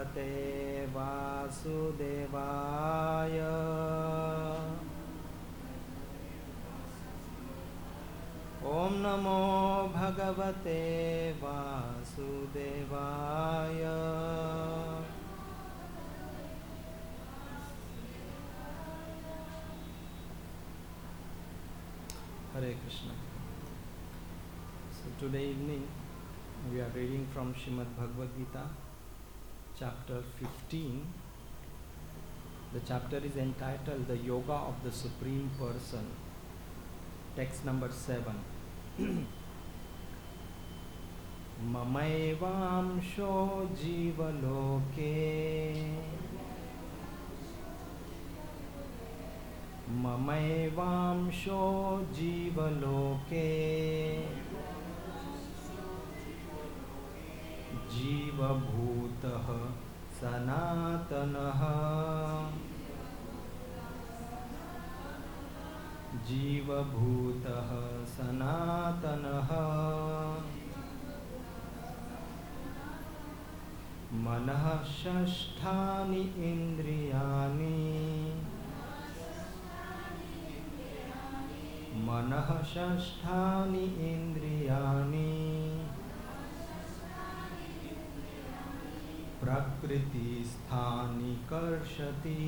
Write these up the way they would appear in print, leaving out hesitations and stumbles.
भगवते वासुदेवाय। ओम नमो भगवते वासुदेवाय। Hare Krishna. So today evening we are reading from Srimad Bhagavad Gita, chapter 15. The chapter is entitled The Yoga of the Supreme Person. Text number 7. Mamaevamsho jivaloke Mamaevamsho jivaloke Jivabhutah Sanatanaha Jivabhutah Sanatanaha Manah Shasthani Indriyani Manah Shasthani Indriyani Prakriti Sthani Karshati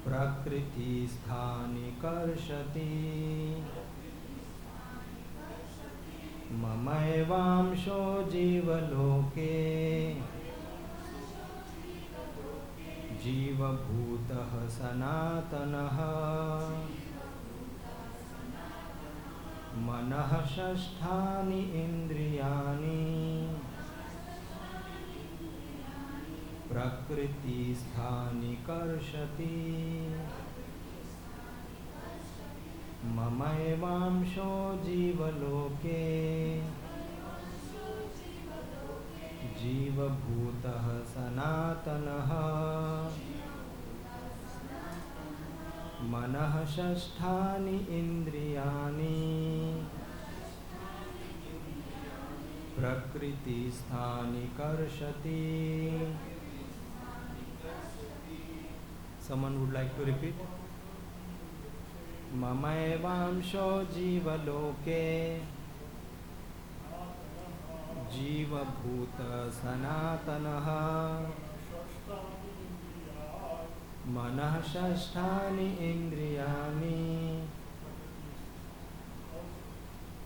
Prakriti Sthani Karshati Mamaevamsho Jivaloke Jivabhutah Sanatanaha Manah Shasthani Indriyani Prakriti Sthani Karshati Mamaevamsho Jivaloke Jivabhutah Sanatanaha Manah Shasthani Indriyani Prakriti Sthani Karshati. Someone would like to repeat? Mamaevamsho jivaloke Jivabhuta Sanatanaha Manah Shasthani Indriyani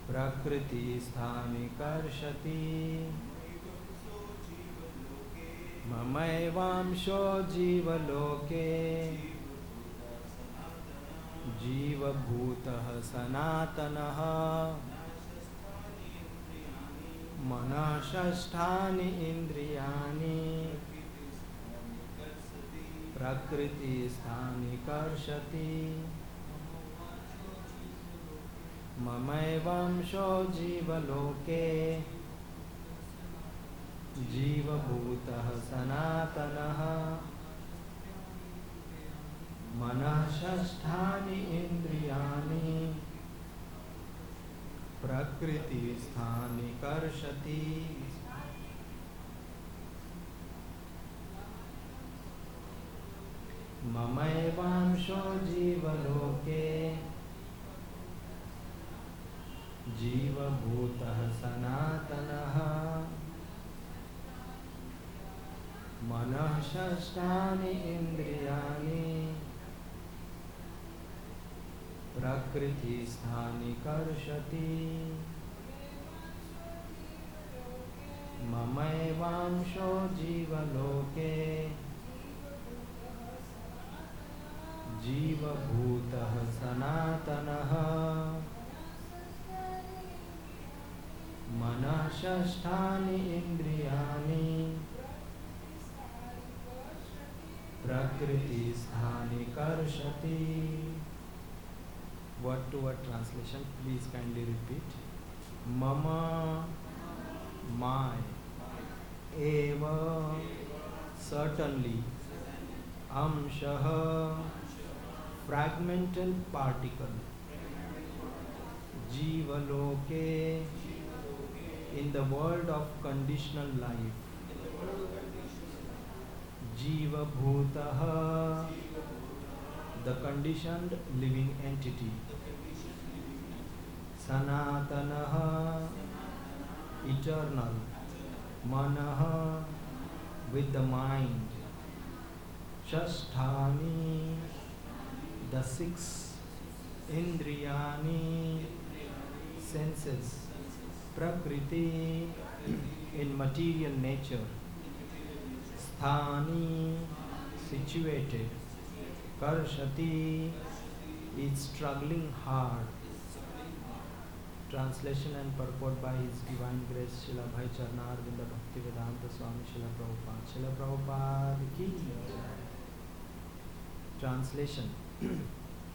Prakriti Sthani Karshati Mamaevamsho jivaloke Jivabhutah Sanatanaha Manah Shasthani Indriyani Prakriti Sthani Karshati Mamaevamsho jivaloke Jivabhutah Sanatanaha Manah Shasthani Indriyani Prakriti Sthani Karshati. Mamaevamsho jivaloke Jivabhutah Sanatanaha Manah Shasthani Indriyani Prakriti Sthani Karshati Mamaevamsho jivaloke Jivabhutah Sanatanaha Manah Shasthani Indriyani Prakriti Sthani Karshati. Word to word translation, please kindly repeat. Mama, my, eva, certainly, amshah, fragmental particle, jivaloke, in the world of conditional life. Jiva Bhutaha, the conditioned living entity. Sanatanaha, eternal. Manaha, with the mind. Shasthani, the six. Indriyani, senses. Prakriti, in material nature. Sthani, situated. Karshati, is struggling hard. Translation and purport by His Divine Grace Srila Bhai Charnar Vinda Bhakti Vedanta Swami Srila Prabhupada. Srila Prabhupada ki jai. Translation.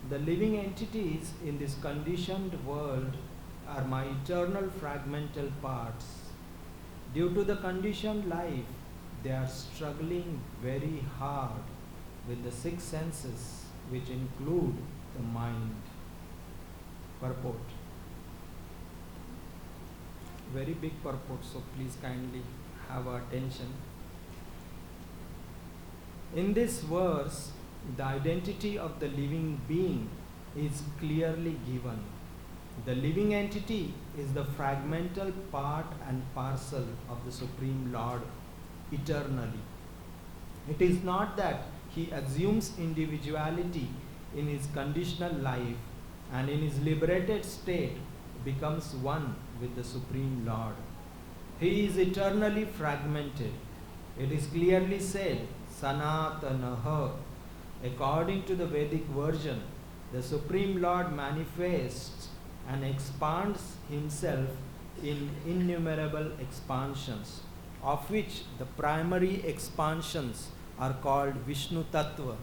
The living entities in this conditioned world are my eternal fragmental parts. Due to the conditioned life, they are struggling very hard with the six senses, which include the mind. Purport. Very big purport, so please kindly have attention. In this verse, the identity of the living being is clearly given. The living entity is the fragmental part and parcel of the Supreme Lord eternally. It is not that he assumes individuality in his conditional life and in his liberated state becomes one with the Supreme Lord. He is eternally fragmented. It is clearly said, Sanatanaha. According to the Vedic version, the Supreme Lord manifests and expands himself in innumerable expansions, of which the primary expansions are called Vishnu Tattva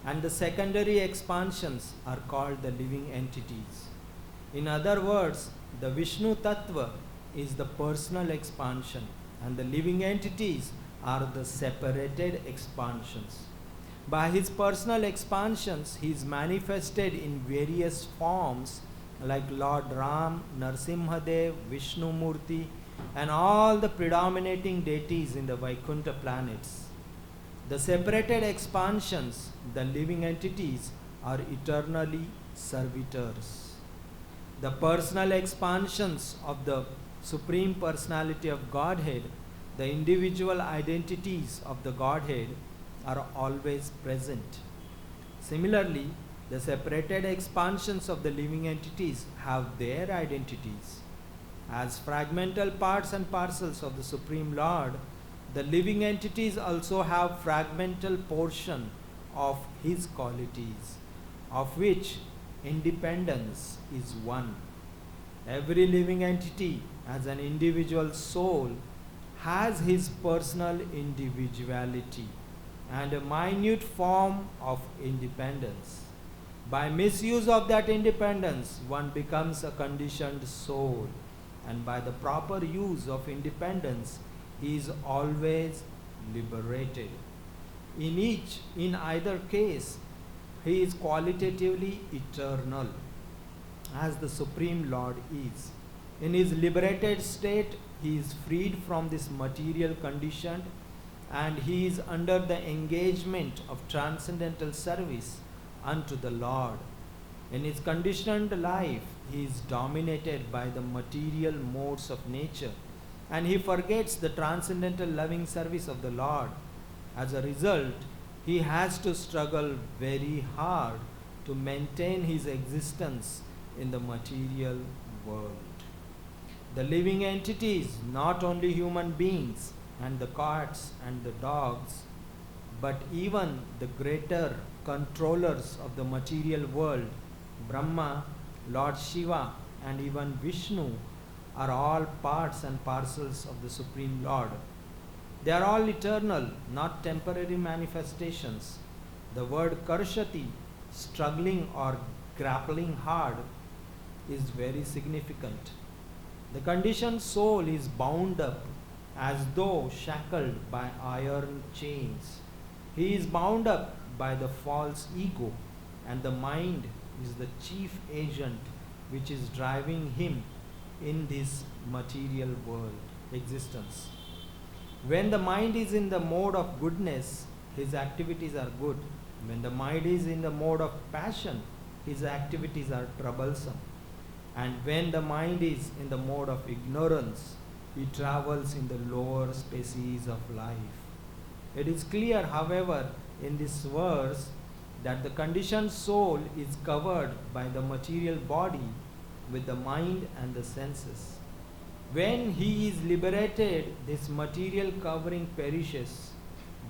and the secondary expansions are called the living entities. In other words, the Vishnu Tattva is the personal expansion and the living entities are the separated expansions. By his personal expansions, he is manifested in various forms like Lord Ram, Narsimhadev, Vishnu Murti, and all the predominating deities in the Vaikuntha planets. The separated expansions, the living entities, are eternally servitors. The personal expansions of the Supreme Personality of Godhead, the individual identities of the Godhead, are always present. Similarly, the separated expansions of the living entities have their identities. As fragmental parts and parcels of the Supreme Lord, the living entities also have fragmental portion of his qualities, of which independence is one. Every living entity as an individual soul has his personal individuality and a minute form of independence. By misuse of that independence, one becomes a conditioned soul, and by the proper use of independence, he is always liberated. In either case, he is qualitatively eternal, as the Supreme Lord is. In his liberated state, he is freed from this material condition and he is under the engagement of transcendental service unto the Lord. In his conditioned life, he is dominated by the material modes of nature and he forgets the transcendental loving service of the Lord. As a result, he has to struggle very hard to maintain his existence in the material world. The living entities, not only human beings and the cats and the dogs, but even the greater controllers of the material world, Brahma, Lord Shiva, and even Vishnu, are all parts and parcels of the Supreme Lord. They are all eternal, not temporary manifestations. The word karshati, struggling or grappling hard, is very significant. The conditioned soul is bound up as though shackled by iron chains. He is bound up by the false ego, and the mind is the chief agent which is driving him in this material world existence. When the mind is in the mode of goodness, his activities are good. When the mind is in the mode of passion, his activities are troublesome. And when the mind is in the mode of ignorance, he travels in the lower species of life. It is clear, however, in this verse that the conditioned soul is covered by the material body with the mind and the senses. When he is liberated, this material covering perishes,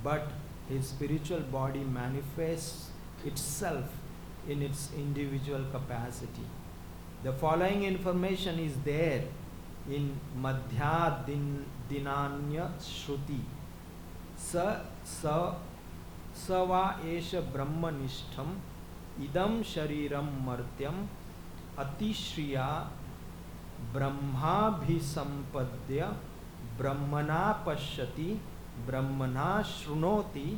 but his spiritual body manifests itself in its individual capacity. The following information is there in Madhya Dinanya Shruti. Sa va esha brahmanishtham idam shariram martyam atishriya brahmabhisampadya brahmana pashyati brahmana shrunoti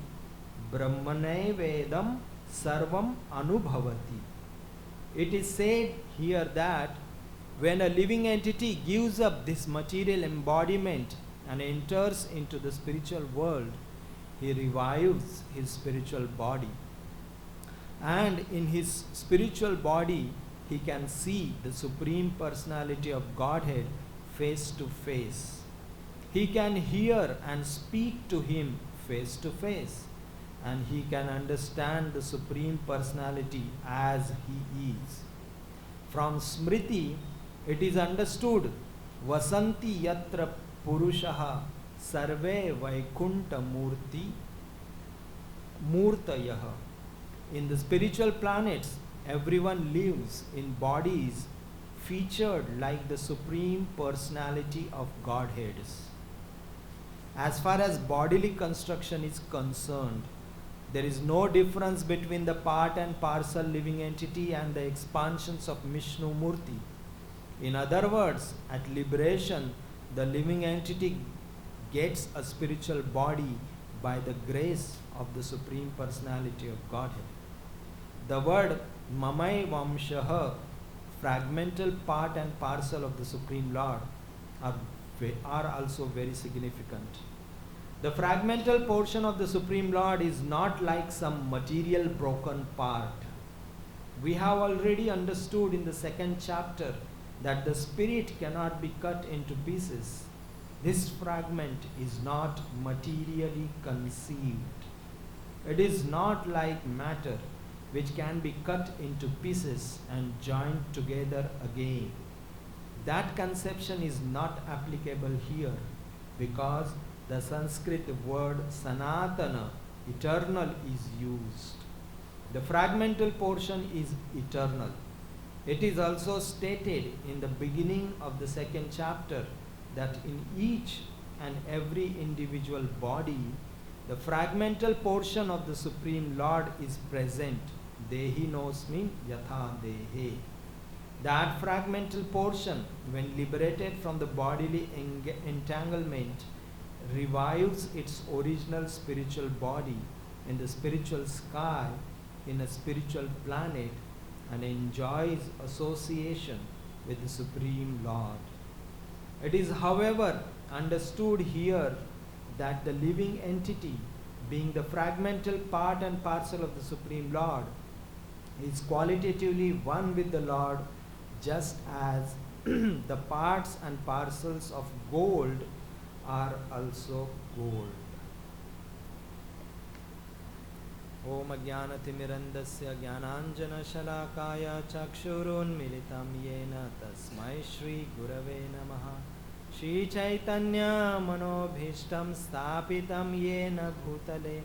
brahmane vedam sarvam anubhavati. It is said here that when a living entity gives up this material embodiment and enters into the spiritual world, he revives his spiritual body. And in his spiritual body, he can see the Supreme Personality of Godhead face to face. He can hear and speak to him face to face. And he can understand the Supreme Personality as he is. From Smriti, it is understood, Vasanti yatra purushaha sarve vaikunta murtayaha. In the spiritual planets, everyone lives in bodies featured like the Supreme Personality of Godheads. As far as bodily construction is concerned, there is no difference between the part and parcel living entity and the expansions of Vishnu Murti. In other words, at liberation, the living entity gets a spiritual body by the grace of the Supreme Personality of Godhead. The word Mamai Vamshaha, fragmental part and parcel of the Supreme Lord, are also very significant. The fragmental portion of the Supreme Lord is not like some material broken part. We have already understood in the second chapter that the spirit cannot be cut into pieces. This fragment is not materially conceived. It is not like matter which can be cut into pieces and joined together again. That conception is not applicable here because the Sanskrit word Sanatana, eternal, is used. The fragmental portion is eternal. It is also stated in the beginning of the second chapter that in each and every individual body, the fragmental portion of the Supreme Lord is present. Dehi nosmin yatha dehe. That fragmental portion, when liberated from the bodily entanglement, revives its original spiritual body in the spiritual sky, in a spiritual planet, and enjoys association with the Supreme Lord. It is, however, understood here that the living entity, being the fragmental part and parcel of the Supreme Lord, is qualitatively one with the Lord, just as the parts and parcels of gold are also gold. Om Ajnanatimirandasya Jnananjana Shalakaya Chakshurunmilitam Yena Tasmai Shri Gurave Namaha. Shri Chaitanya Manobhishtam Sthapitam Yena Bhutale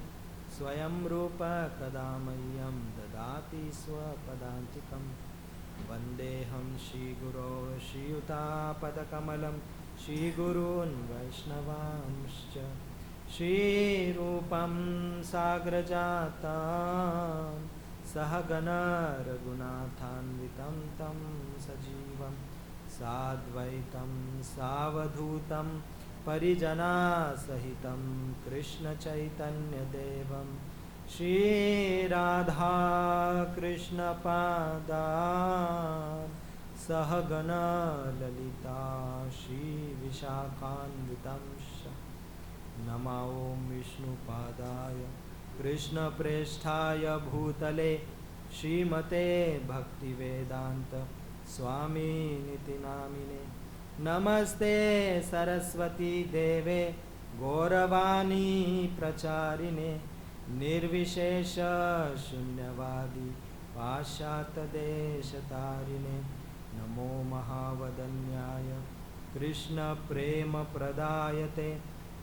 Swayam Rupa Kadamayam Dadati Swapadantikam Vandeham Shri Guru Shri Yuta Padakamalam Shri Gurun Vaishnavamscha Shri Rupam Sagrajatan Sahagana Raghunathanvitam Tam Sajivam Sadvaitam Savadhutam Parijana Sahitam Krishna Chaitanya Devam Shri Radha Krishna Pada सहगना Lalita श्रीविशाखान्वितांश नमो ॐ विष्णुपादाय कृष्णप्रेष्ठाय भूतले श्रीमते भक्तिवेदान्त स्वामिनिति नामिने नमस्ते सरस्वती देवे गौरवाणी प्रचारिणे निर्विशेष शून्यवादी पाश्चात्यदेशतारिणे नमो महावदन्याय कृष्णप्रेमप्रदायते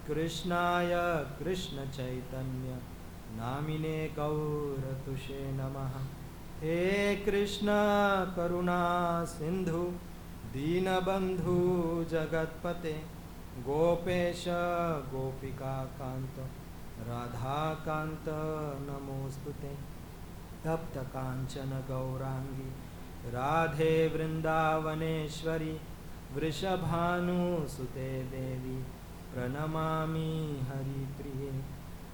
कृष्णाय कृष्णचैतन्य नामिने गौरतुषे नमः। हे कृष्ण करुणा सिंधु दीनबंधु जगत्पते गोपेश गोपिकाकांत राधाकांत नमोस्तुते। तप्त कांचन गौरांगी राधे वृंदावनेश्वरी वृषभानुसुते देवी प्रणमामि हरिप्रिये।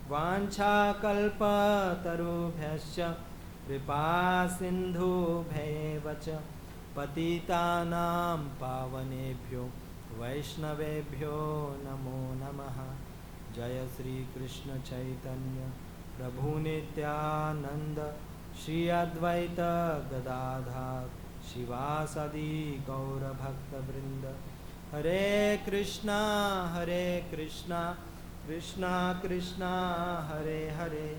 वाञ्छाकल्पतरुभ्यश्च कृपा सिन्धुभ्येव च पतितानां पावनेभ्यो वैष्णवेभ्यो नमो नमः। जय श्री कृष्ण चैतन्य प्रभु नित्यानंद श्री अद्वैत गदाधर शिवासदि गौरभक्तवृंद। हरे कृष्णा कृष्णा कृष्णा हरे हरे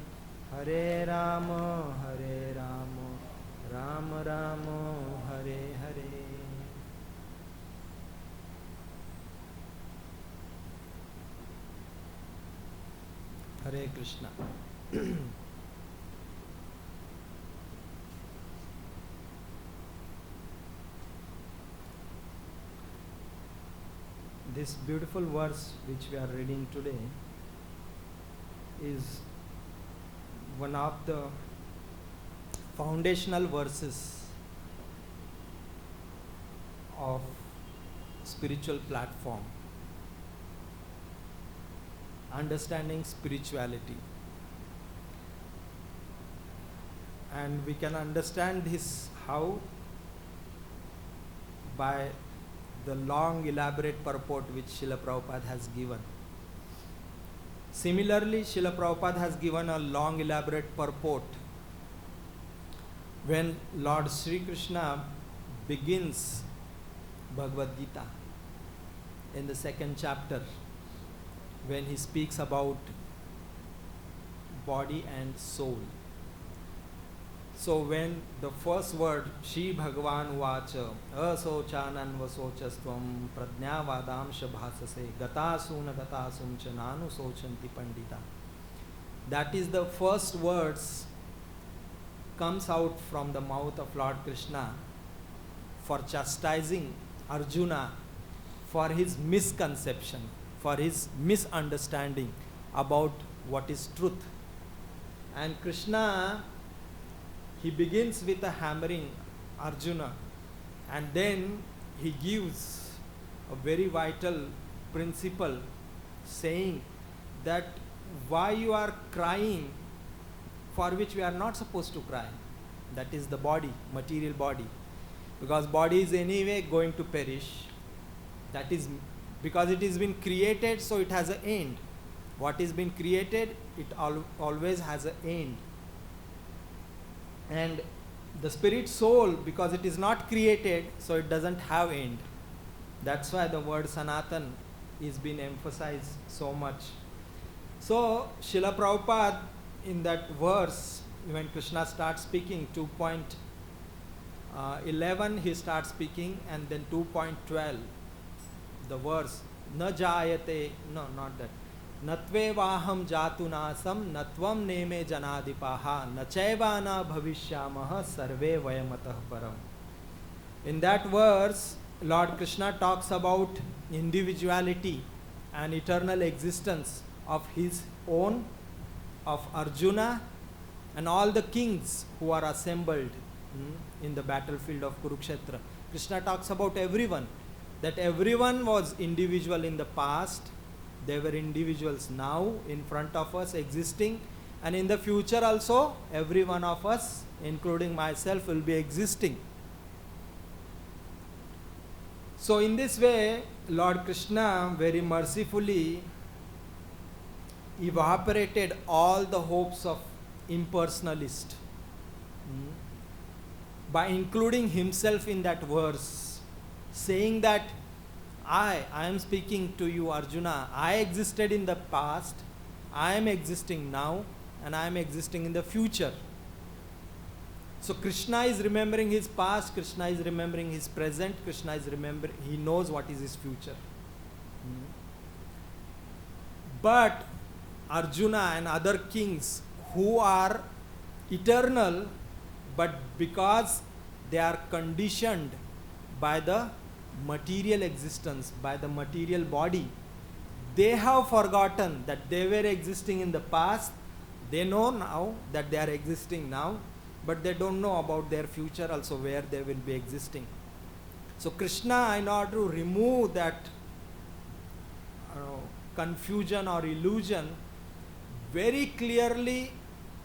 हरे राम राम राम हरे हरे। हरे Krishna. This beautiful verse which we are reading today is one of the foundational verses of spiritual platform, understanding spirituality. And we can understand this how? By the long elaborate purport which Srila Prabhupada has given. Similarly, Srila Prabhupada has given a long elaborate purport when Lord Sri Krishna begins Bhagavad Gita in the 2nd chapter, when he speaks about body and soul. So when the first word Shri Bhagavan Vacha Asochanan Vasochastvam Pradnyavadamsha Bhasase Gatasuna Gatasumcha Nanu Sochanti Pandita, that is the first words comes out from the mouth of Lord Krishna for chastising Arjuna for his misconception, for his misunderstanding about what is truth. And Krishna, he begins with a hammering Arjuna, and then he gives a very vital principle, saying that why you are crying for which we are not supposed to cry, that is the body, material body, because body is anyway going to perish. That is because it has been created, so it has an end. What is been created, it always has an end. And the spirit soul, because it is not created, so it doesn't have end. That's why the word Sanatan is being emphasized so much. So Srila Prabhupada, in that verse, when Krishna starts speaking, 2.11 he starts speaking, and then 2.12 the verse na jayate, no, not that, natve vaham jatu nasam natvam neme janadipaha nachaivana bhavishyamah sarve vayamatah param. In that verse, Lord Krishna talks about individuality and eternal existence of his own, of Arjuna, and all the kings who are assembled in the battlefield of Kurukshetra. Krishna talks about everyone, that everyone was individual in the past, they were individuals now in front of us existing, and in the future also every one of us, including myself, will be existing. So in this way, Lord Krishna very mercifully evaporated all the hopes of impersonalist by including himself in that verse, saying that I am speaking to you, Arjuna. I existed in the past, I am existing now, and I am existing in the future. So Krishna is remembering his past, Krishna is remembering his present, Krishna is remembering, he knows what is his future. But Arjuna and other kings who are eternal, but because they are conditioned by the material existence, by the material body, they have forgotten that they were existing in the past. They know now that they are existing now, but they don't know about their future also, where they will be existing. So Krishna, in order to remove that confusion or illusion, very clearly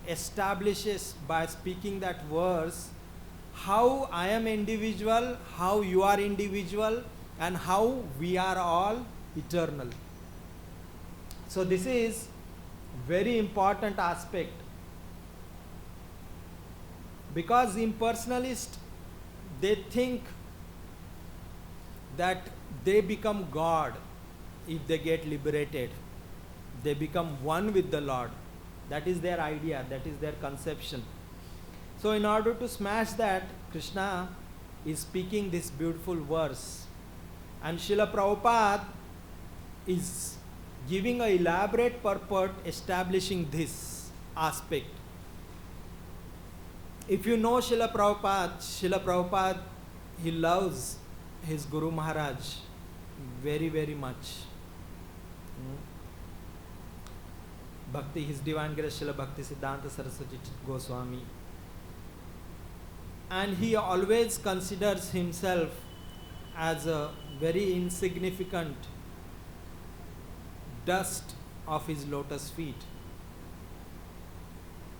establishes by speaking that verse how I am individual, how you are individual, and how we are all eternal. So this is very important aspect, because impersonalists, they think that they become God if they get liberated. They become one with the Lord. That is their idea, that is their conception. So in order to smash that, Krishna is speaking this beautiful verse. And Srila Prabhupada is giving an elaborate purport establishing this aspect. If you know Srila Prabhupada, he loves his Guru Maharaj very, very much. Bhakti, His Divine Grace Srila Bhakti Siddhanta Saraswati Goswami. And he always considers himself as a very insignificant dust of his lotus feet.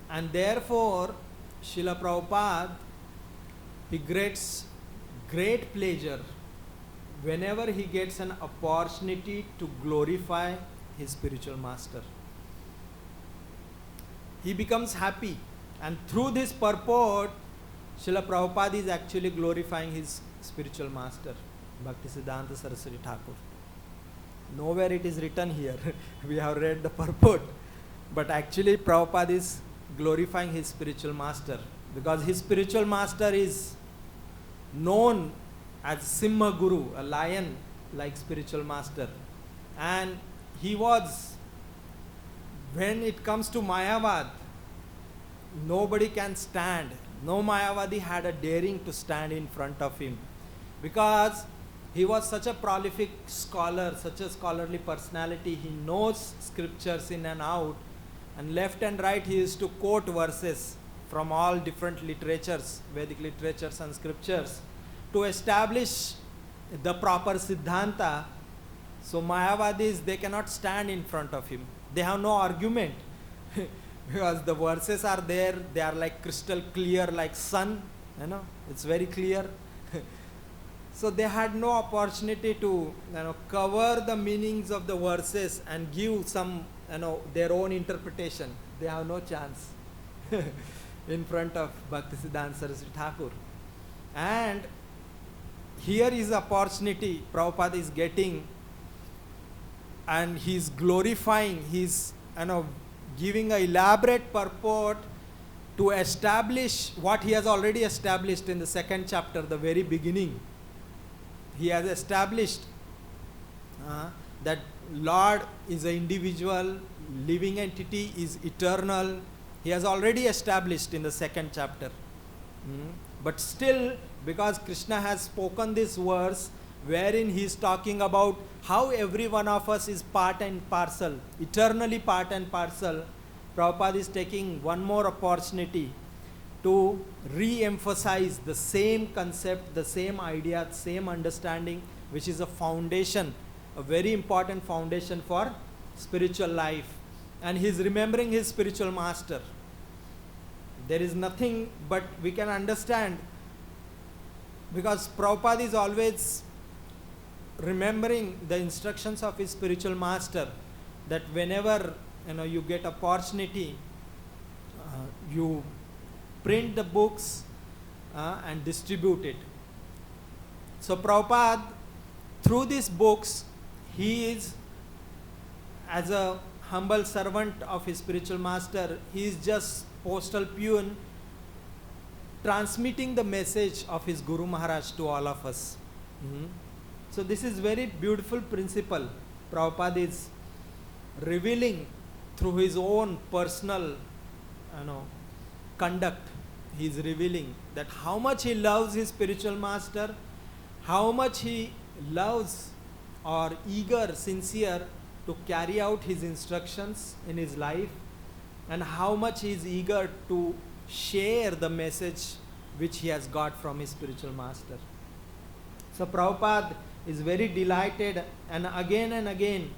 And therefore, Srila Prabhupada, he gets great pleasure whenever he gets an opportunity to glorify his spiritual master. He becomes happy, and through this purport, Srila Prabhupada is actually glorifying his spiritual master, Bhakti Siddhanta Saraswati Thakur. Nowhere it is written here. We have read the purport, but actually Prabhupada is glorifying his spiritual master, because his spiritual master is known as Simha Guru, a lion-like spiritual master. And he was, when it comes to Mayavad, nobody can stand. No Mayavadi had a daring to stand in front of him, because he was such a prolific scholar, such a scholarly personality. He knows scriptures in and out, and left and right he used to quote verses from all different literatures, Vedic literatures and scriptures, to establish the proper Siddhanta. So Mayavadis, they cannot stand in front of him. They have no argument because the verses are there, they are like crystal clear, like sun, it's very clear. So they had no opportunity to cover the meanings of the verses and give some their own interpretation. They have no chance in front of Bhakti Siddhanta Saraswati Thakur. And here is opportunity Prabhupada is getting, and he is glorifying, he is giving an elaborate purport to establish what he has already established in the second chapter, the very beginning. He has established that Lord is an individual, living entity, is eternal. He has already established in the second chapter. But still, because Krishna has spoken this verse, wherein he is talking about how every one of us is part and parcel, eternally part and parcel, Prabhupada is taking one more opportunity to re-emphasize the same concept, the same idea, same understanding, which is a foundation, a very important foundation for spiritual life. And he is remembering his spiritual master. There is nothing but we can understand, because Prabhupada is always remembering the instructions of his spiritual master, that whenever you get opportunity, you print the books and distribute it. So Prabhupada, through these books, he is, as a humble servant of his spiritual master, he is just postal peon, transmitting the message of his Guru Maharaj to all of us. So this is very beautiful principle. Prabhupada is revealing through his own personal conduct. He is revealing that how much he loves his spiritual master, how much he loves or eager, sincere to carry out his instructions in his life, and how much he is eager to share the message which he has got from his spiritual master. So Prabhupada is very delighted, and again,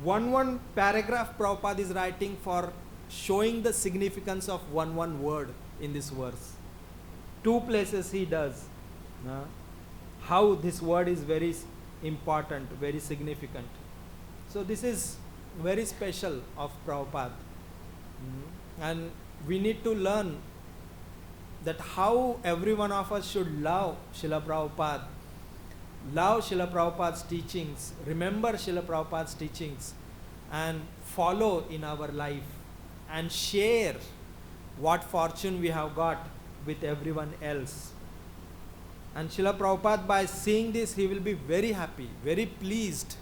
one paragraph Prabhupada is writing for showing the significance of one word in this verse. 2 places he does. How this word is very important, very significant. So this is very special of Prabhupada. And we need to learn that how every one of us should love Srila Prabhupada, love Srila Prabhupada's teachings, remember Srila Prabhupada's teachings, and follow in our life, and share what fortune we have got with everyone else. And Srila Prabhupada, by seeing this, he will be very happy, very pleased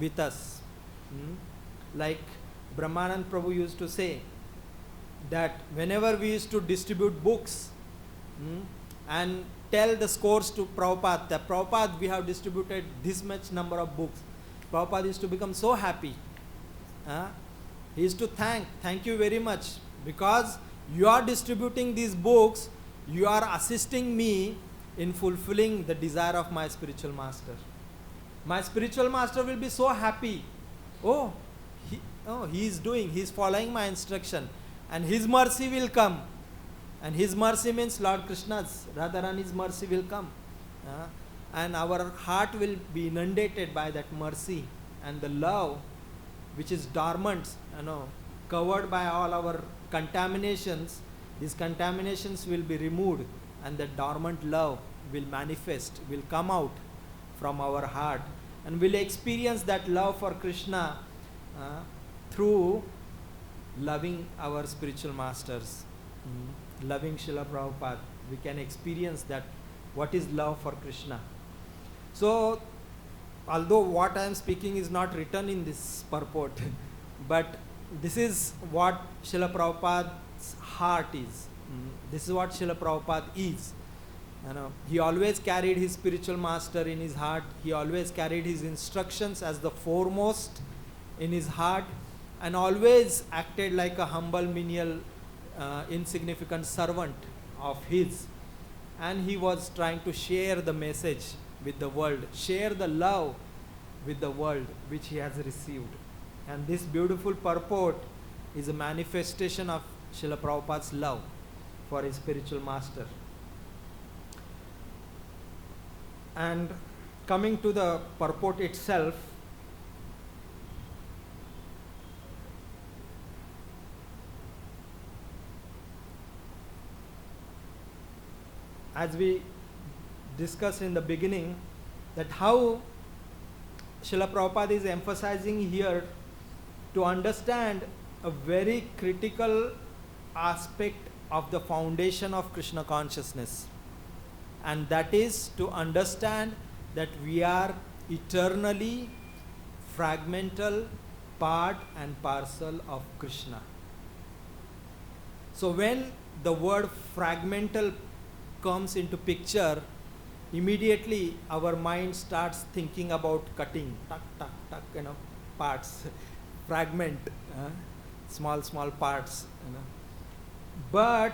with us. Like Brahmanand Prabhu used to say, that whenever we used to distribute books and tell the scores to Prabhupada, that Prabhupada, we have distributed this much number of books, Prabhupada used to become so happy. He used to thank you very much, because you are distributing these books, you are assisting me in fulfilling the desire of my spiritual master. My spiritual master will be so happy. He is following my instruction, and his mercy will come. And his mercy means Lord Krishna's, Radharani's mercy will come. And our heart will be inundated by that mercy, and the love which is dormant, covered by all our contaminations, these contaminations will be removed, and the dormant love will manifest, will come out from our heart, and we'll experience that love for Krishna through loving our spiritual masters, loving Srila Prabhupada. We can experience that, what is love for Krishna. So, although what I am speaking is not written in this purport, but this is what Srila Prabhupada's heart is. This is what Srila Prabhupada is. He always carried his spiritual master in his heart. He always carried his instructions as the foremost in his heart, and always acted like a humble, menial, insignificant servant of his. And he was trying to share the message with the world, share the love with the world which he has received. And this beautiful purport is a manifestation of Srila Prabhupada's love for his spiritual master. And coming to the purport itself, as we discussed in the beginning, that how Srila Prabhupada is emphasizing here to understand a very critical aspect of the foundation of Krishna consciousness, and that is to understand that we are eternally fragmental part and parcel of Krishna. So when the word fragmental comes into picture, immediately our mind starts thinking about cutting, parts, fragment, small parts. But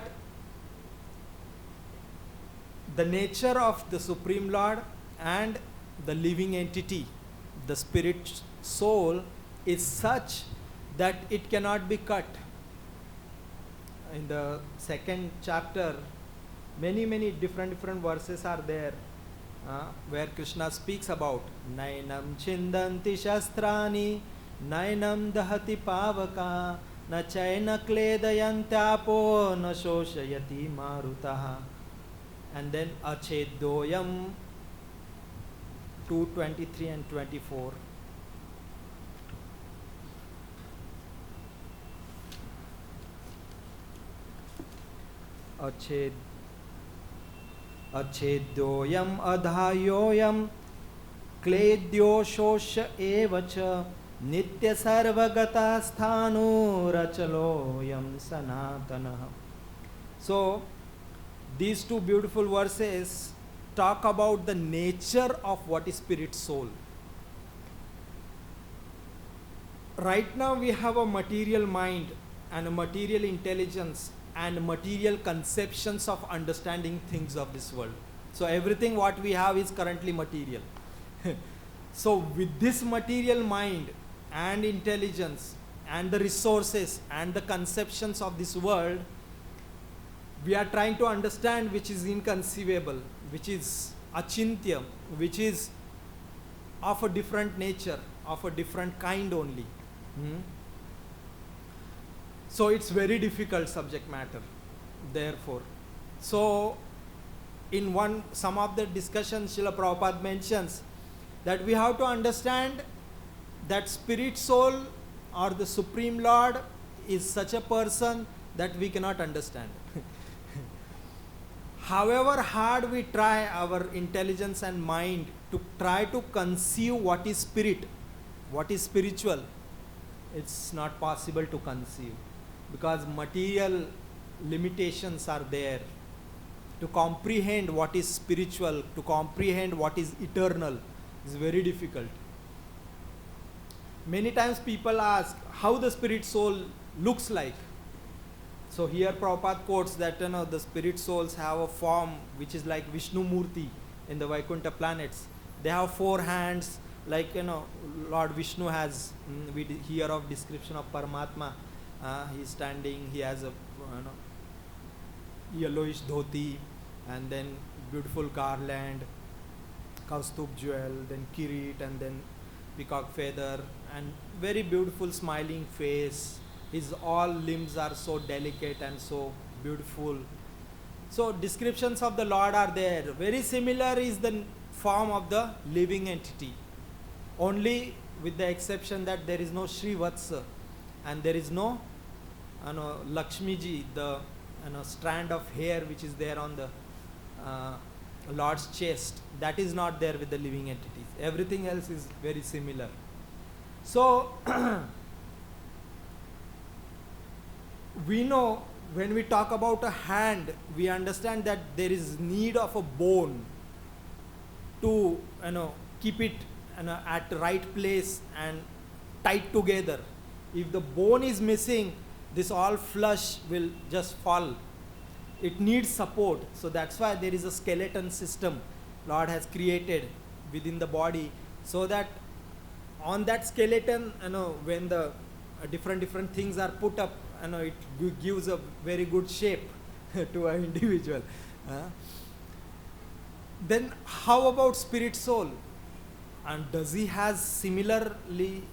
the nature of the Supreme Lord and the living entity, the spirit soul, is such that it cannot be cut. In the second chapter, many different verses are there, where Krishna speaks about Nainam Chindanti Shastrani, Nainam Dahati Pavaka, Na Chaina Kledayantapo, Na Shoshayati Marutaha. And then Achedoyam 2:23 and 24. Achedyoyam adhayoyam kledyo shosha evacha nitya sarvagata sthanu rachaloyam sanatana. So these two beautiful verses talk about the nature of what is spirit soul. Right now we have a material mind and a material intelligence and material conceptions of understanding things of this world. So everything what we have is currently material. So with this material mind and intelligence and the resources and the conceptions of this world, we are trying to understand which is inconceivable, which is achintya, which is of a different nature, of a different kind only. So it's very difficult subject matter, therefore. So in some of the discussions, Srila Prabhupada mentions that we have to understand that spirit soul or the Supreme Lord is such a person that we cannot understand. However hard we try our intelligence and mind to try to conceive what is spirit, what is spiritual, it's not possible to conceive, because material limitations are there. To comprehend what is spiritual, to comprehend what is eternal is very difficult. Many times people ask how the spirit soul looks like. So here Prabhupada quotes that the spirit souls have a form which is like Vishnu Murti in the Vaikuntha planets. They have 4 hands, like Lord Vishnu has. We hear of description of Paramatma. He's standing, he has a yellowish dhoti, and then beautiful garland, kaustubh jewel, then kirit, and then peacock feather, and very beautiful smiling face. His all limbs are so delicate and so beautiful. So descriptions of the Lord are there. Very similar is the form of the living entity, only with the exception that there is no Srivatsa and there is no Lakshmi ji, the strand of hair which is there on the Lord's chest. That is not there with the living entities. Everything else is very similar. So we know when we talk about a hand, we understand that there is need of a bone to keep it at the right place and tight together. If the bone is missing, this all flesh will just fall. It needs support. So that's why there is a skeleton system Lord has created within the body, so that on that skeleton, when the different things are put up, it gives a very good shape to an individual. Then how about spirit soul? And does he has similarly,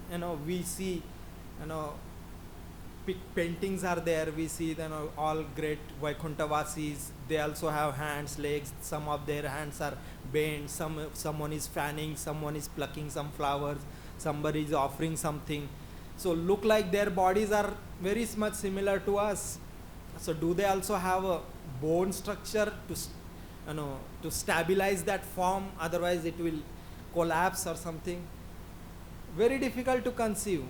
we see, paintings are there, we see all great Vaikuntavasis, they also have hands, legs, some of their hands are bent, someone is fanning, someone is plucking some flowers, somebody is offering something. So look like their bodies are very much similar to us. So do they also have a bone structure to stabilize that form, otherwise it will collapse or something? Very difficult to conceive.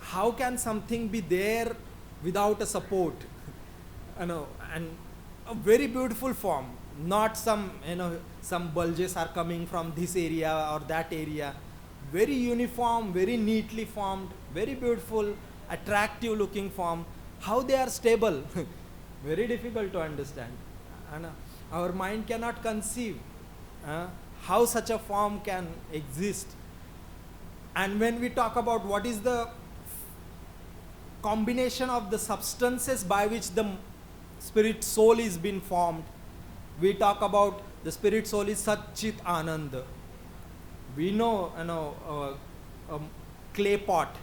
How can something be there without a support? And a very beautiful form, not some bulges are coming from this area or that area. Very uniform, very neatly formed, very beautiful, attractive looking form. How they are stable? Very difficult to understand. And our mind cannot conceive how such a form can exist. And when we talk about what is the combination of the substances by which the spirit soul is being formed, We talk about the spirit soul is Sat Chit Anand. We know, a clay pot.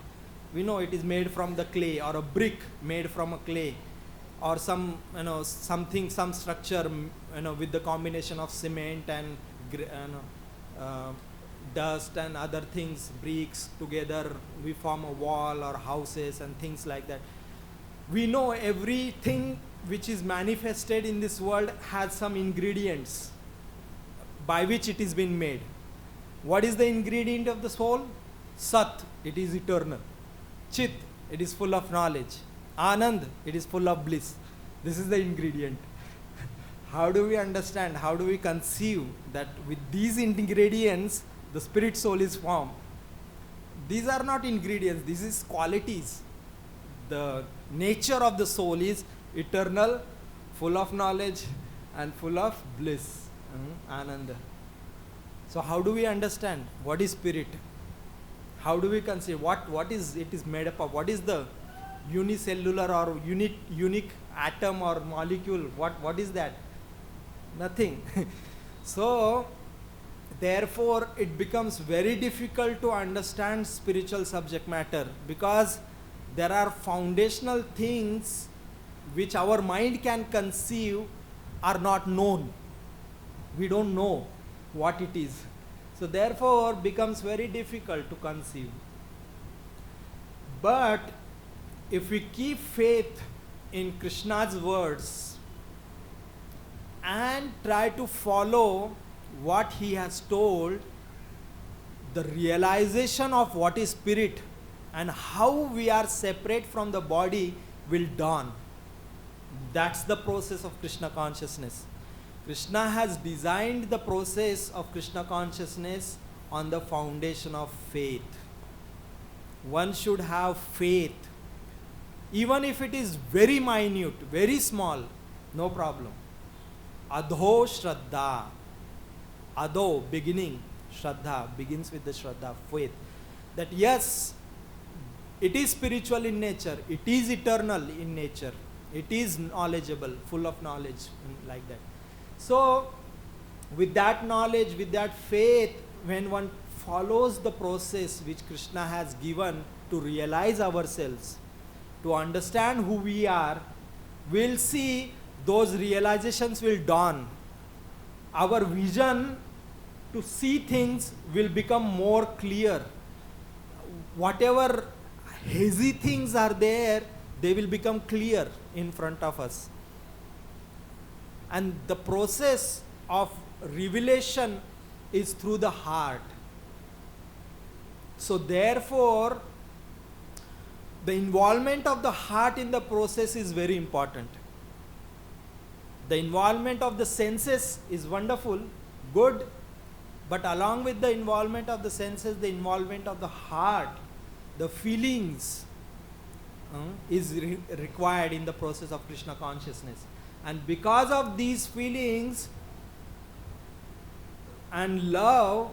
We know it is made from the clay, or a brick made from a clay, or some, something, some structure, with the combination of cement and dust and other things, bricks together, we form a wall or houses and things like that. We know everything which is manifested in this world has some ingredients by which it is been made. What is the ingredient of the soul? Sat, it is eternal. Chit, it is full of knowledge. Anand, it is full of bliss. This is the ingredient. How do we understand, how do we conceive that with these ingredients the spirit soul is formed? These are not ingredients, this is qualities. The nature of the soul is eternal, full of knowledge and full of bliss, Ananda. So how do we understand what is spirit? How do we conceive what is it is made up of? What is the unicellular or unique atom or molecule? What is that? Nothing. So therefore it becomes very difficult to understand spiritual subject matter, because there are foundational things which our mind can conceive are not known. We don't know what it is. So therefore becomes very difficult to conceive. But if we keep faith in Krishna's words and try to follow what he has told, the realization of what is spirit and how we are separate from the body will dawn. That's the process of Krishna consciousness. Krishna has designed the process of Krishna consciousness on the foundation of faith. One should have faith, even if it is very minute, very small, no problem. Adho Shraddha. Adho, beginning. Shraddha, begins with the Shraddha, faith. That yes, it is spiritual in nature, it is eternal in nature, it is knowledgeable, full of knowledge, like that. So, with that knowledge, with that faith, when one follows the process which Krishna has given to realize ourselves, to understand who we are, we'll see those realizations will dawn. Our vision to see things will become more clear. Whatever hazy things are there, they will become clear in front of us. And the process of revelation is through the heart. So therefore, the involvement of the heart in the process is very important. The involvement of the senses is wonderful, good, but along with the involvement of the senses, the involvement of the heart, the feelings is required in the process of Krishna consciousness. And because of these feelings and love,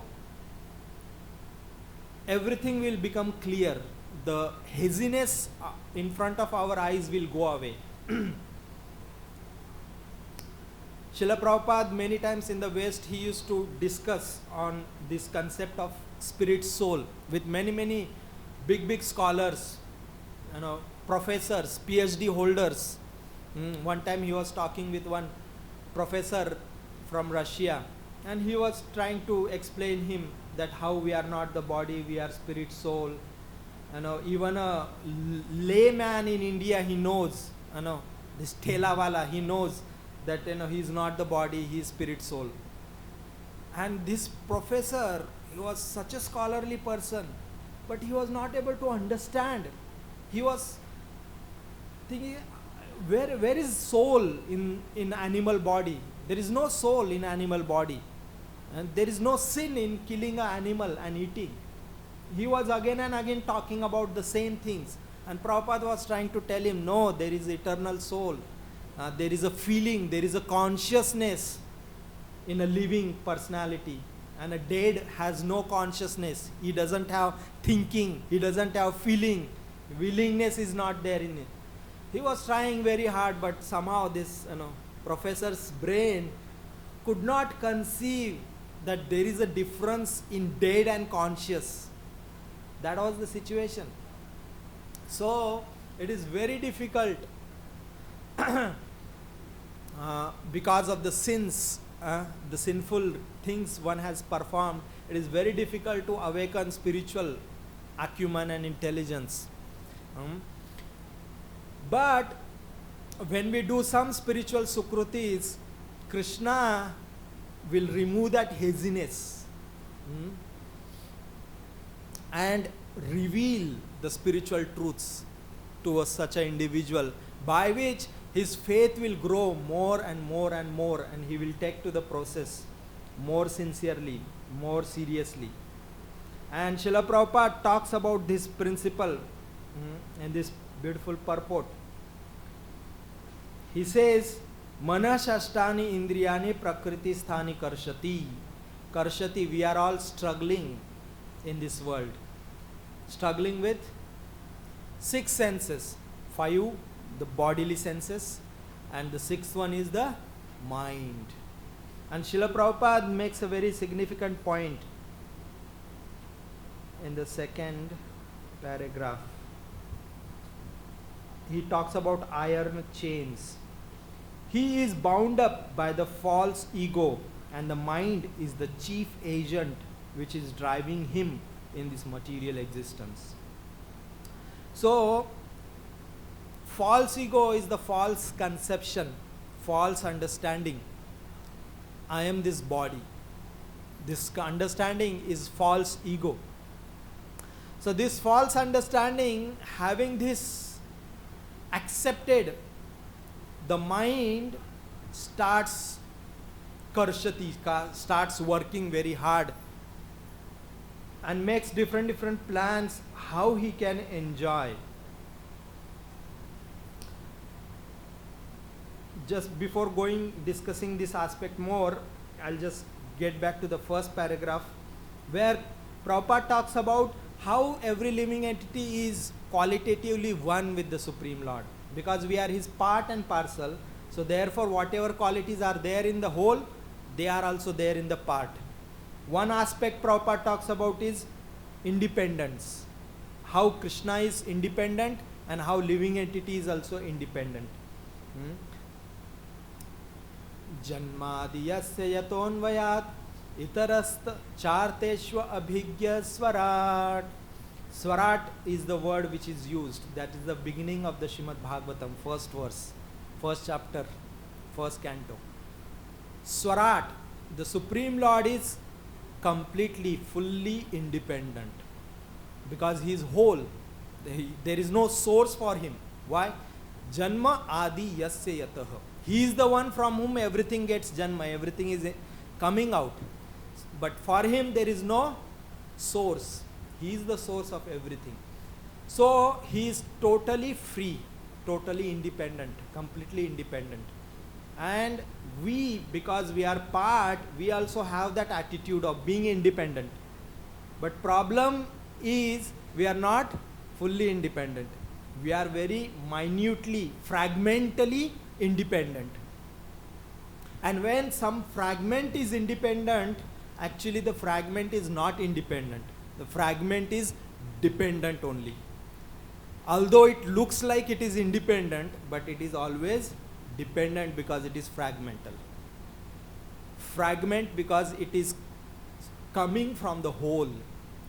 everything will become clear. The haziness in front of our eyes will go away. Srila Prabhupada many times in the West, he used to discuss on this concept of spirit soul with many big scholars, professors, PhD holders. One time he was talking with one professor from Russia, and he was trying to explain him that how we are not the body, we are spirit soul. Even a layman in India, he knows, this Thelawala, he knows that he is not the body, he is spirit soul. And this professor, he was such a scholarly person, but he was not able to understand. He was thinking, where is soul in animal body? There is no soul in animal body, and there is no sin in killing an animal and eating. He was again and again talking about the same things, and Prabhupada was trying to tell him, no, there is eternal soul, there is a feeling, there is a consciousness in a living personality, and a dead has no consciousness. He doesn't have thinking, he doesn't have feeling, willingness is not there in it. He was trying very hard, but somehow this professor's brain could not conceive that there is a difference in dead and conscious. That was the situation. So it is very difficult because of the sins, the sinful things one has performed. It is very difficult to awaken spiritual acumen and intelligence. But when we do some spiritual sukrutis, Krishna will remove that haziness and reveal the spiritual truths to such an individual, by which his faith will grow more and more and more, and he will take to the process more sincerely, more seriously. And Srila Prabhupada talks about this principle in this beautiful purport. He says, Mana Shashtani Indriyani Prakriti Sthani Karshati. Karshati, we are all struggling in this world. Struggling with 6 senses. 5, the bodily senses, and the 6th one is the mind. And Srila Prabhupada makes a very significant point in the 2nd paragraph. He talks about iron chains. He is bound up by the false ego, and the mind is the chief agent which is driving him in this material existence. So, false ego is the false conception, false understanding. I am this body. This understanding is false ego. So this false understanding, having this accepted, the mind starts karshati, starts working very hard and makes different plans how he can enjoy. Just before discussing this aspect more, I'll just get back to the first paragraph where Prabhupada talks about how every living entity is qualitatively one with the Supreme Lord, because we are his part and parcel. So therefore whatever qualities are there in the whole, they are also there in the part. One aspect Prabhupada talks about is independence, how Krishna is independent and how living entity is also independent. Janmadiyasya yatonvayat itarast charteshva abhigya swarat. Swarat is the word which is used. That is the beginning of the Srimad Bhagavatam, first verse, first chapter, first canto. Swarat, the Supreme Lord is completely, fully independent because he is whole. There is no source for him. Why? Janma adi yasya yataha. He is the one from whom everything gets janma, everything is coming out. But for him there is no source. He is the source of everything. So he is totally free, totally independent, completely independent. And we, because we are part, we also have that attitude of being independent. But problem is we are not fully independent. We are very minutely, fragmentally independent. And when some fragment is independent, actually the fragment is not independent. The fragment is dependent only. Although it looks like it is independent, but it is always dependent because it is fragmental. Fragment because it is coming from the whole.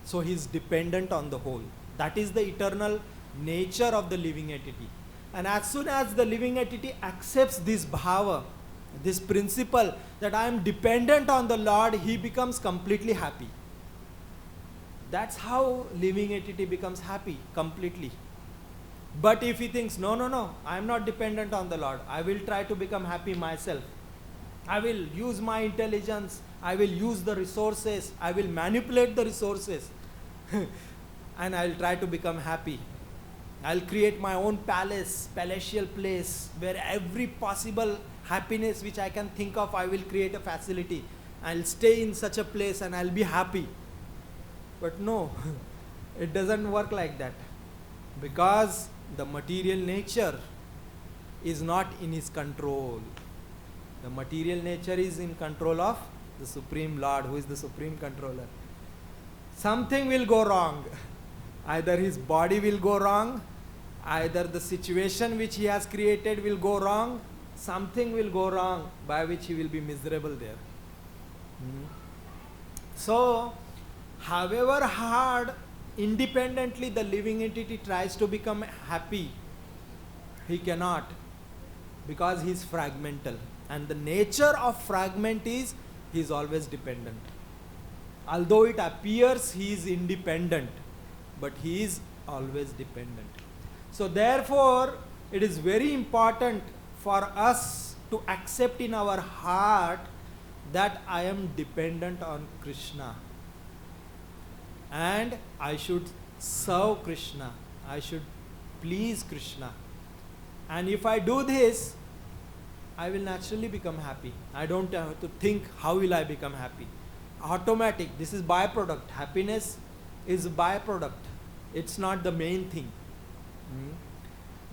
So he is dependent on the whole. That is the eternal nature of the living entity. And as soon as the living entity accepts this bhava, this principle that I am dependent on the Lord, he becomes completely happy. That's how living entity becomes happy completely. But if he thinks, no, I am not dependent on the Lord, I will try to become happy myself. I will use my intelligence, I will use the resources, I will manipulate the resources and I will try to become happy. I will create my own palace, palatial place where every possible happiness which I can think of, I will create a facility. I will stay in such a place and I will be happy. But no, it doesn't work like that, because the material nature is not in his control. The Material nature is in control of the Supreme Lord, who is the Supreme Controller. Something will go wrong. Either his body will go wrong, either the situation which he has created will go wrong, something will go wrong by which he will be miserable there. So, however hard independently the living entity tries to become happy, he cannot, because he is fragmental. And the nature of fragment is he is always dependent. Although it appears he is independent, but he is always dependent. So therefore, it is very important for us to accept in our heart that I am dependent on Krishna. And I should serve Krishna. I should please Krishna. And if I do this, I will naturally become happy. I don't have to think, how will I become happy? Automatic. This is byproduct. Happiness is byproduct. It's not the main thing.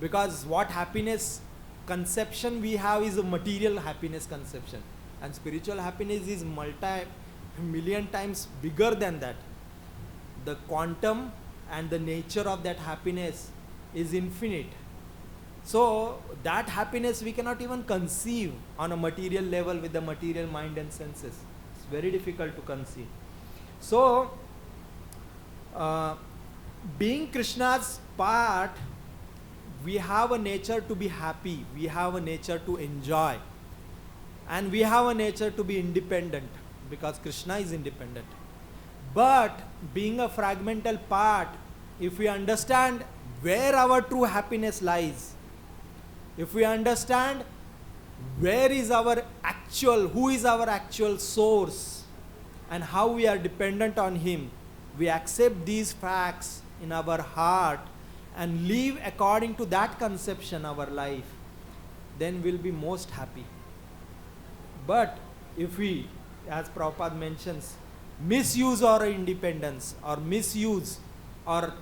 Because what happiness conception we have is a material happiness conception. And spiritual happiness is multi-million times bigger than that. The quantum and the nature of that happiness is infinite. So that happiness we cannot even conceive on a material level with the material mind and senses. It's very difficult to conceive. So being Krishna's part, we have a nature to be happy, we have a nature to enjoy, and we have a nature to be independent, because Krishna is independent. But being a fragmental part, if we understand where our true happiness lies, if we understand where is our actual, who is our actual source, and how we are dependent on him, we accept these facts in our heart and live according to that conception our life, then we'll be most happy. But if we, as Prabhupada mentions, misuse our independence, or misuse or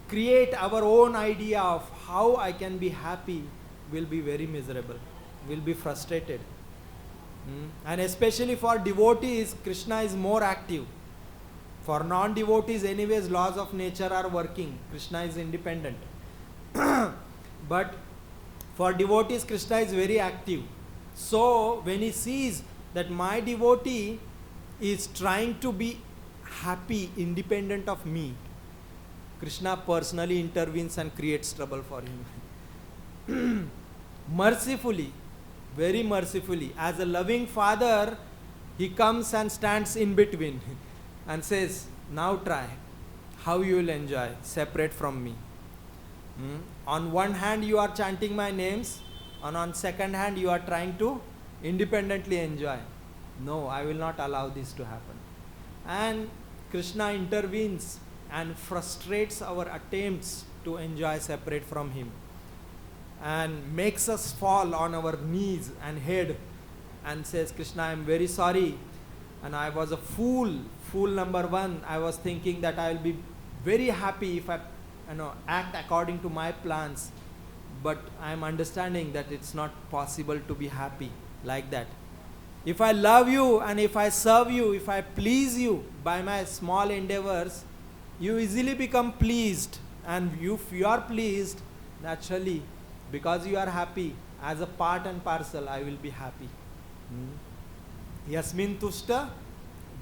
create our own idea of how I can be happy, we'll be very miserable, we'll be frustrated. And especially for devotees, Krishna is more active. For non-devotees, anyways, laws of nature are working. Krishna is independent. But for devotees, Krishna is very active. So when he sees that my devotee is trying to be happy, independent of me, Krishna personally intervenes and creates trouble for him. Mercifully, very mercifully, as a loving father, he comes and stands in between and says, now try how you will enjoy separate from me. On one hand you are chanting my names, and on second hand you are trying to independently enjoy. No, I will not allow this to happen. And Krishna intervenes and frustrates our attempts to enjoy separate from him, and makes us fall on our knees and head and says, Krishna, I am very sorry, and I was a fool number one. I was thinking that I will be very happy if I act according to my plans, but I am understanding that it's not possible to be happy like that. If I love you and if I serve you, if I please you by my small endeavors, you easily become pleased, and if you are pleased, naturally, because you are happy, as a part and parcel, I will be happy. Yasmin tushta,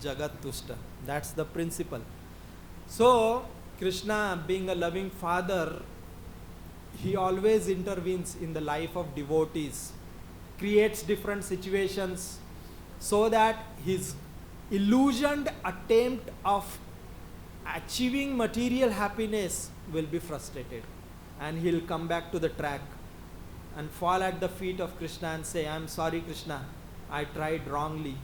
jagat tushta. That's the principle. So, Krishna, being a loving father, he always intervenes in the life of devotees, creates different situations so that his illusioned attempt of achieving material happiness will be frustrated, and he'll come back to the track and fall at the feet of Krishna and say, I'm sorry Krishna, I tried wrongly,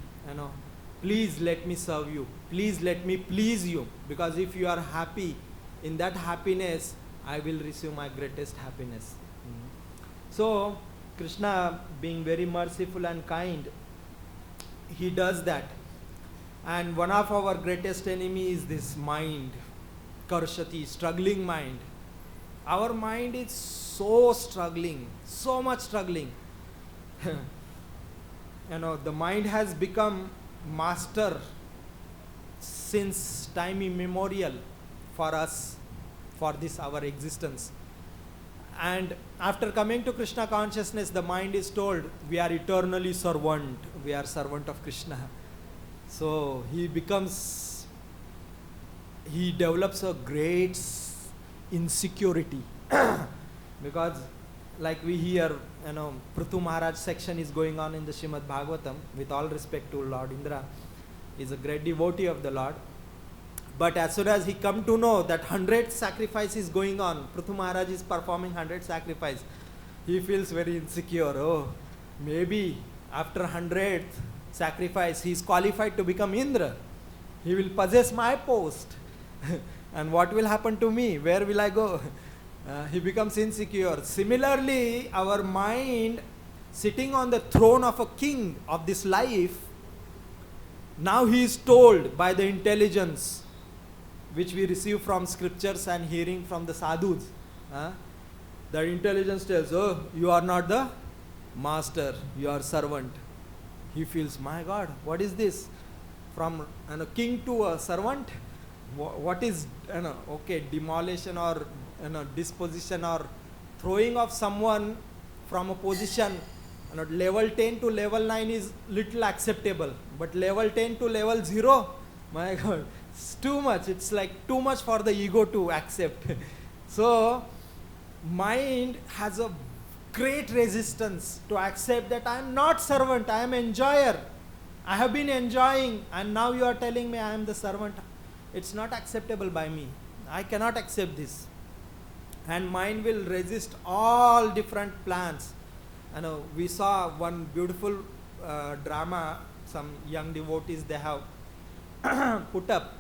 please let me serve you, please let me please you, because if you are happy, in that happiness I will receive my greatest happiness. So Krishna, being very merciful and kind, he does that. And one of our greatest enemy is this mind, Karshati, struggling mind. Our mind is so struggling, so much struggling. the mind has become master since time immemorial for us, for this our existence. And after coming to Krishna consciousness, the mind is told we are eternally servant, we are servant of Krishna. So he develops a great insecurity because like we hear, Prithu Maharaj section is going on in the Srimad Bhagavatam. With all respect to Lord Indra, is a great devotee of the Lord. But as soon as he come to know that 100 sacrifice is going on, Prithu Maharaj is performing 100 sacrifice, he feels very insecure. Oh, maybe after 100th sacrifice he is qualified to become Indra. He will possess my post. And what will happen to me? Where will I go? He becomes insecure. Similarly, our mind sitting on the throne of a king of this life, now he is told by the intelligence which we receive from scriptures and hearing from the sadhus. The intelligence tells, oh, you are not the master, you are servant. He feels, my God, what is this? From a king to a servant? What is, okay, demolition or disposition or throwing of someone from a position, level 10 to level 9 is little acceptable, but level 10 to level 0, my God, it's too much. It's like too much for the ego to accept. So mind has a great resistance to accept that I am not servant, I am enjoyer. I have been enjoying and now you are telling me I am the servant. It's not acceptable by me. I cannot accept this. And mind will resist all different plans. We saw one beautiful drama, some young devotees, they have put up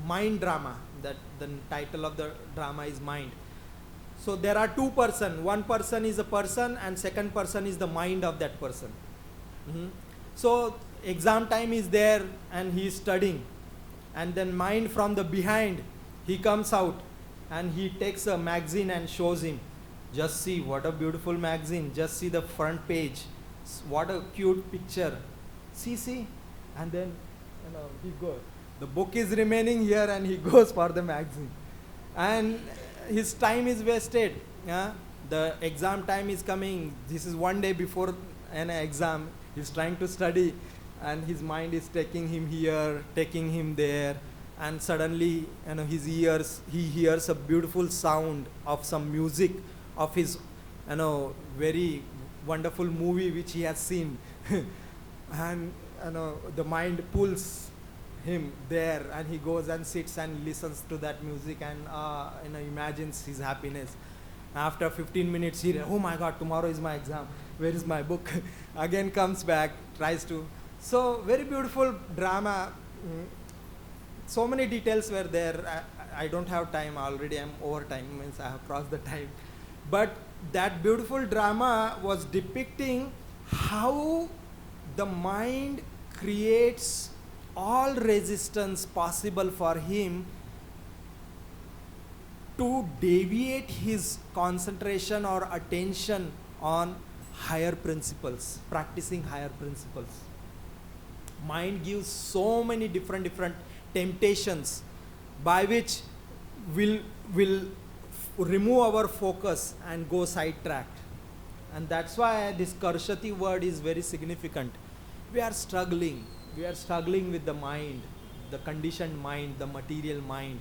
mind drama. That the title of the drama is Mind. So there are two persons. One person is a person and second person is the mind of that person. So exam time is there and he is studying. And then mind from the behind, he comes out and he takes a magazine and shows him. Just see what a beautiful magazine. Just see the front page. What a cute picture. See. And then he goes. The book is remaining here and he goes for the magazine. And his time is wasted. The exam time is coming. This is one day before an exam. He's trying to study and his mind is taking him here, taking him there. And suddenly, he hears a beautiful sound of some music of his, very wonderful movie which he has seen. And, the mind pulls him there and he goes and sits and listens to that music and, imagines his happiness. After 15 minutes, he, oh my God, tomorrow is my exam. Where is my book? Again comes back, tries to. So, very beautiful drama. So many details were there. I don't have time already. I'm over time, means I have crossed the time. But that beautiful drama was depicting how the mind creates all resistance possible for him to deviate his concentration or attention on higher principles, practicing higher principles. Mind gives so many different temptations by which will remove our focus and go sidetracked. And that's why this Karshati word is very significant. We are struggling with the mind, the conditioned mind, the material mind.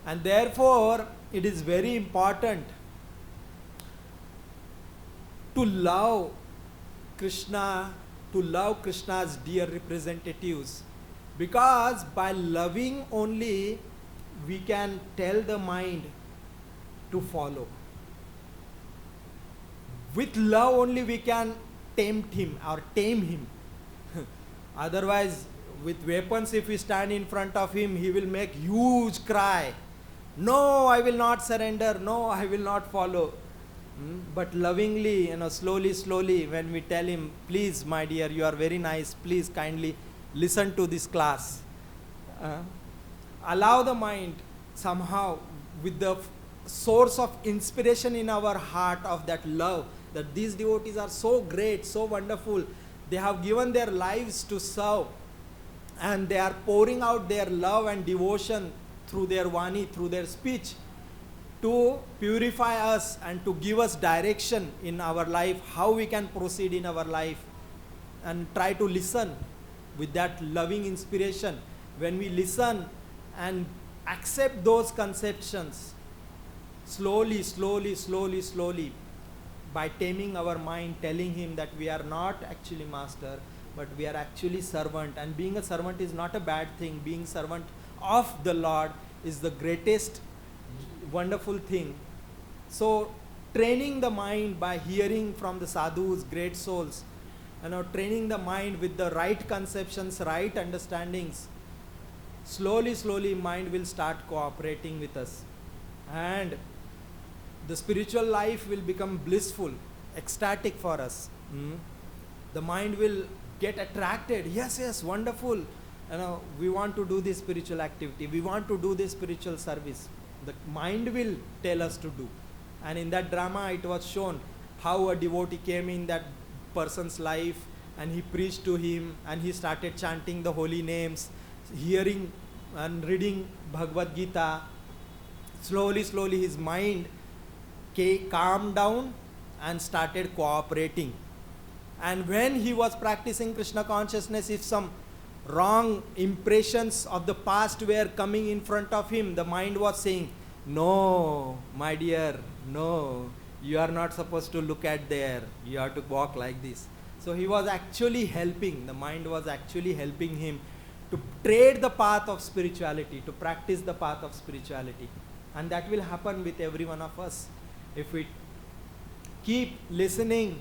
And therefore, it is very important to love Krishna, to love Krishna's dear representatives. Because by loving only, we can tell the mind to follow. With love only we can tempt him or tame him. Otherwise, with weapons, if we stand in front of him, he will make huge cry. No, I will not surrender. No, I will not follow. But lovingly, slowly, when we tell him, please, my dear, you are very nice. Please kindly listen to this class. Allow the mind somehow with the source of inspiration in our heart of that love that these devotees are so great, so wonderful. They have given their lives to serve, and they are pouring out their love and devotion through their vani, through their speech, to purify us and to give us direction in our life, how we can proceed in our life, and try to listen with that loving inspiration. When we listen and accept those conceptions, slowly, by taming our mind, telling him that we are not actually master, but we are actually servant, and being a servant is not a bad thing. Being servant of the Lord is the greatest wonderful thing. So training the mind by hearing from the sadhus, great souls, training the mind with the right conceptions, right understandings, slowly mind will start cooperating with us, and the spiritual life will become blissful, ecstatic for us. The mind will get attracted. Yes, wonderful. We want to do this spiritual activity. We want to do this spiritual service. The mind will tell us to do. And in that drama, it was shown how a devotee came in that person's life, and he preached to him, and he started chanting the holy names, hearing and reading Bhagavad Gita. Slowly his mind calmed down and started cooperating. And when he was practicing Krishna consciousness, if some wrong impressions of the past were coming in front of him, the mind was saying, no, my dear, no, you are not supposed to look at there, you have to walk like this. So he was actually helping, the mind was actually helping him to trade the path of spirituality, to practice the path of spirituality. And that will happen with every one of us if we keep listening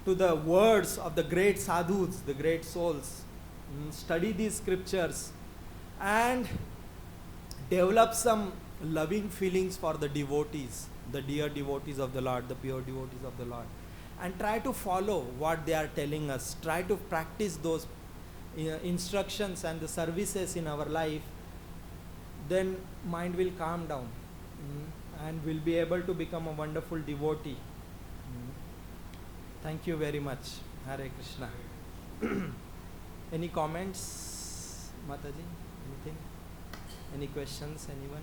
to the words of the great sadhus, the great souls, study these scriptures, and develop some loving feelings for the devotees, the dear devotees of the Lord, the pure devotees of the Lord, and try to follow what they are telling us, try to practice those instructions and the services in our life. Then mind will calm down, and will be able to become a wonderful devotee. Thank you very much. Hare Krishna. Any comments, Mataji? Anything? Any questions, anyone?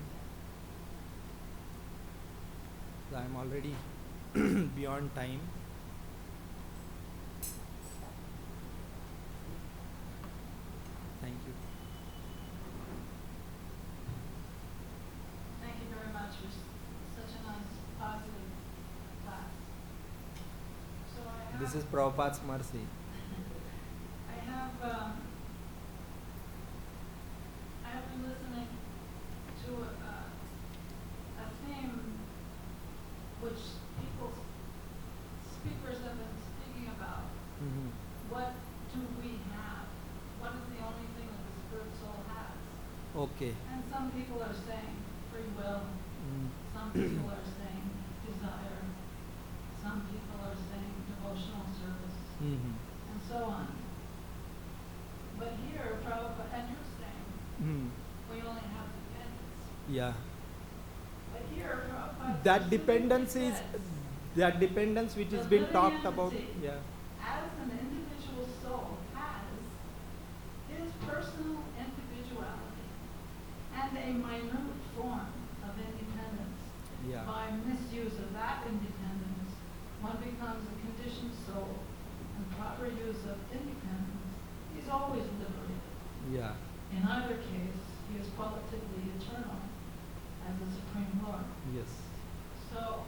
I am already beyond time. Thank you. Thank you very much for such a nice, positive class. So I have, This is Prabhupada's mercy. I have been listening to a theme which speakers have been speaking about. What do we have? What is the only thing that the spirit soul has? Okay. And some people are saying free will. Some people are saying desire. Some people are saying devotional service. And so on. But here, Prabhupada, and you're saying we only have dependence. Yeah. But here, Prabhupada That dependence is that dependence which is being talked about. Yeah. As an individual soul has his personal individuality and a minute form of independence. Yeah. By misuse of that independence, one becomes a conditioned soul, and proper use of independence, he's always liberated. Yeah. In either case, he is qualitatively eternal as the Supreme Lord. Yes. So,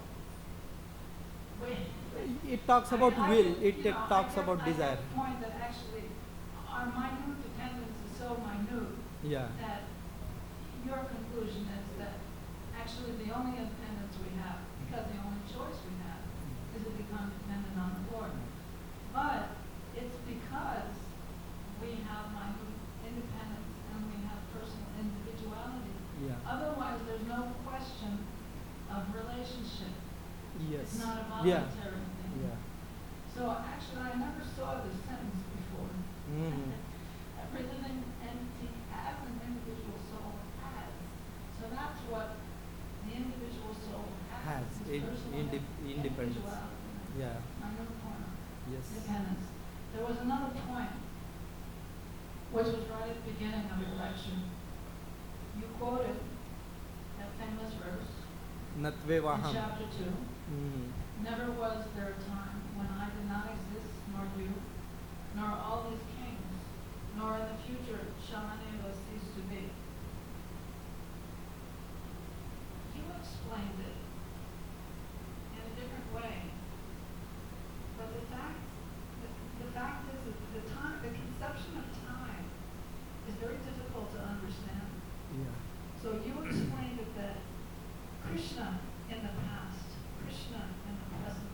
It talks about will. It talks about I desire. get the point that actually our minute dependence is so minute Yeah. that your conclusion is that actually the only independence we have, because the only choice we have, is to become dependent on the Lord. But it's because we have minute independence and we have personal individuality. Yeah. Otherwise, there's no question of relationship. Yes. It's not a Yeah. voluntary thing. Yeah. So actually, I never saw this sentence before. Every living entity has an individual soul has. So that's what the individual soul has. Has is personal independence. individuality. Yeah. Yes. Dependence. There was another point, which was right at the beginning of your lecture. You quoted that famous verse Natve in vaham. chapter 2. Never was there a time when I did not exist, nor you, nor all these kings, nor in the future shall any of us cease to be. You explained it in a different way, but the fact is that the conception of time is very difficult to understand. Yeah. So you explained it that Krishna in the past, Krishna in the present,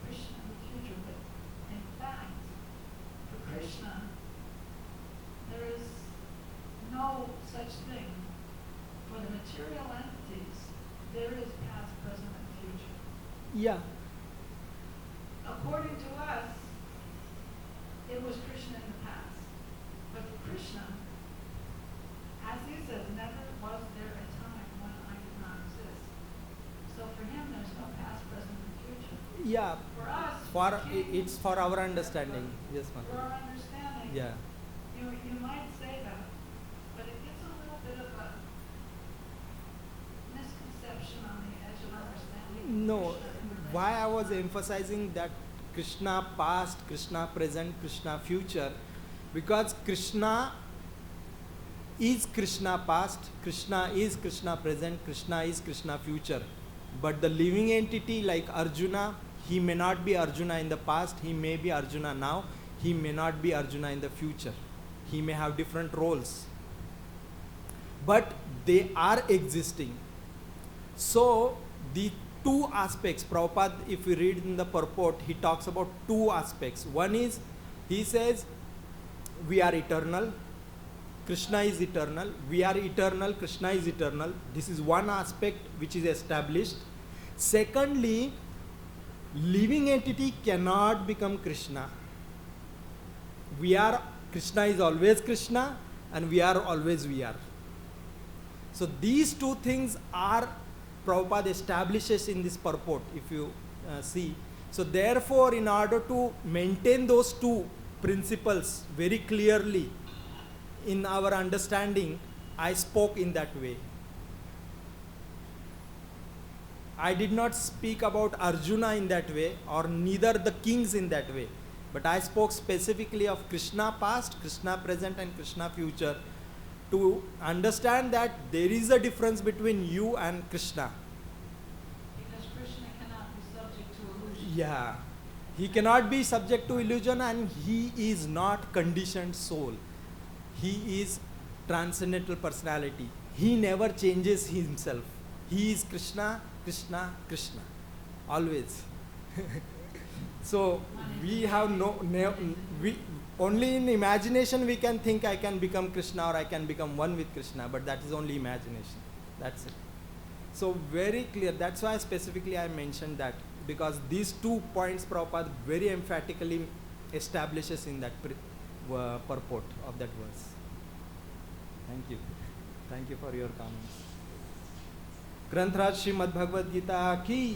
Krishna in the future, but in fact, for Krishna, there is no such thing. For the material entities, there is past, present, and future. Yeah. According to us, it was Krishna in the past. But for Krishna, as he says, never was there a time when I did not exist. So for him, there's no past, present, and future. Yeah. For us, It's for our understanding. Yes, ma'am. for our understanding, Yeah. you might say that, but it gets a little bit of a misconception on the edge of understanding. No. Krishna and the Why I was relationship. emphasizing that Krishna past, Krishna present, Krishna future, because Krishna is Krishna past, Krishna is Krishna present, Krishna is Krishna future. But the living entity like Arjuna, he may not be Arjuna in the past, he may be Arjuna now, he may not be Arjuna in the future. He may have different roles. But they are existing. So the two aspects, Prabhupada, if we read in the purport, he talks about two aspects. One is, he says, we are eternal, Krishna is eternal, we are eternal, Krishna is eternal. This is one aspect which is established. Secondly, living entity cannot become Krishna. Krishna is always Krishna, and we are always we are. So these two things are Prabhupada establishes in this purport, if you see. So therefore, in order to maintain those two principles very clearly in our understanding, I spoke in that way. I did not speak about Arjuna in that way, or neither the kings in that way. But I spoke specifically of Krishna past, Krishna present, and Krishna future, to understand that there is a difference between you and Krishna. Because Krishna cannot be subject to illusion. Yeah. He cannot be subject to illusion, and he is not conditioned soul. He is transcendental personality. He never changes himself. He is Krishna, Krishna, Krishna. Always. So we have we only in imagination we can think I can become Krishna or I can become one with Krishna, but that is only imagination. That's it. So very clear. That's why specifically I mentioned that, because these 2 points Prabhupada very emphatically establishes in that purport of that verse. Thank you. Thank you for your comments. Granth Raj Srimad Bhagavad Gita ki